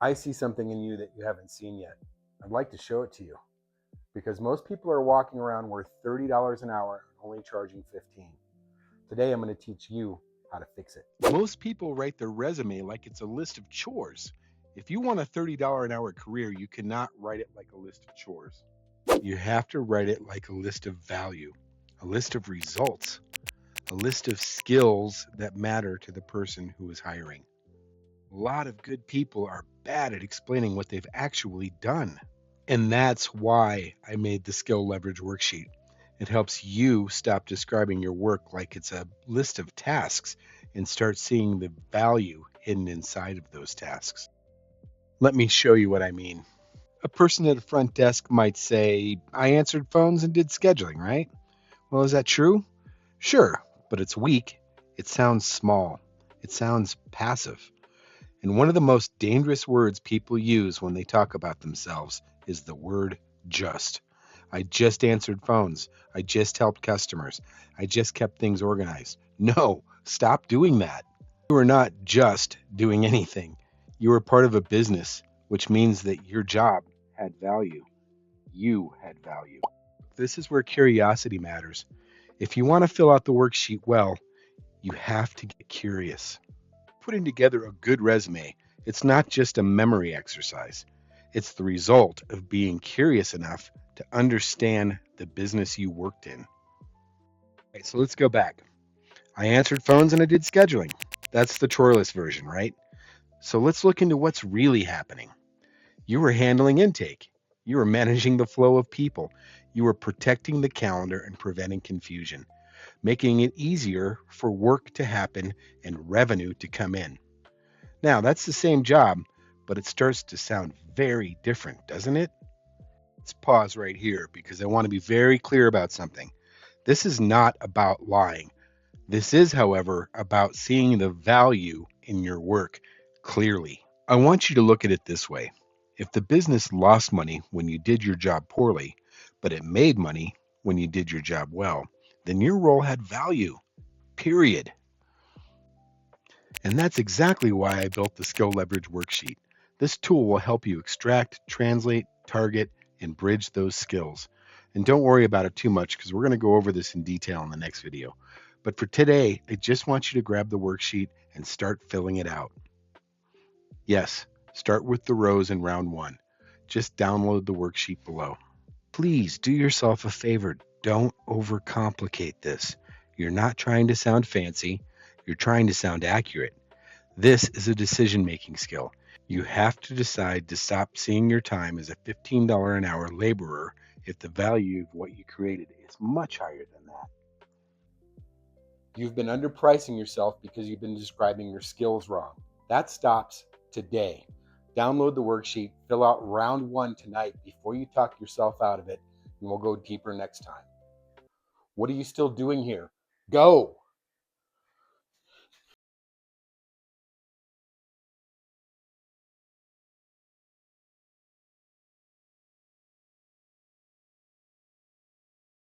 I see something in you that you haven't seen yet. I'd like to show it to you because most people are walking around worth $30 an hour and only charging 15. Today I'm going to teach you how to fix it. Most people write their resume like it's a list of chores. If you want a $30 an hour career, you cannot write it like a list of chores. You have to write it like a list of value, a list of results, a list of skills that matter to the person who is hiring. A lot of good people are bad at explaining what they've actually done. And that's why I made the Skill Leverage Worksheet. It helps you stop describing your work like it's a list of tasks and start seeing the value hidden inside of those tasks. Let me show you what I mean. A person at a front desk might say, I answered phones and did scheduling, right? Well, is that true? Sure, but it's weak. It sounds small. It sounds passive. And one of the most dangerous words people use when they talk about themselves is the word just. I just answered phones. I just helped customers. I just kept things organized. No, stop doing that. You are not just doing anything. You are part of a business, which means that your job had value. You had value. This is where curiosity matters. If you want to fill out the worksheet well, you have to get curious. Putting together a good resume, it's not just a memory exercise. It's the result of being curious enough to understand the business you worked in. Right, so let's go back. I answered phones and I did scheduling. That's the choreless version, right? So let's look into what's really happening. You were handling intake. You were managing the flow of people. You were protecting the calendar and preventing confusion, making it easier for work to happen and revenue to come in. Now, that's the same job, but it starts to sound very different, doesn't it? Let's pause right here because I want to be very clear about something. This is not about lying. This is, however, about seeing the value in your work clearly. I want you to look at it this way. If the business lost money when you did your job poorly, but it made money when you did your job well, then your role had value, period. And that's exactly why I built the Skill Leverage Worksheet. This tool will help you extract, translate, target, and bridge those skills. And don't worry about it too much because we're going to go over this in detail in the next video. But for today, I just want you to grab the worksheet and start filling it out. Yes, start with the rows in round one. Just download the worksheet below. Please do yourself a favor. Don't overcomplicate this. You're not trying to sound fancy. You're trying to sound accurate. This is a decision-making skill. You have to decide to stop seeing your time as a $15 an hour laborer if the value of what you created is much higher than that. You've been underpricing yourself because you've been describing your skills wrong. That stops today. Download the worksheet, fill out round one tonight before you talk yourself out of it, and we'll go deeper next time. What are you still doing here? Go!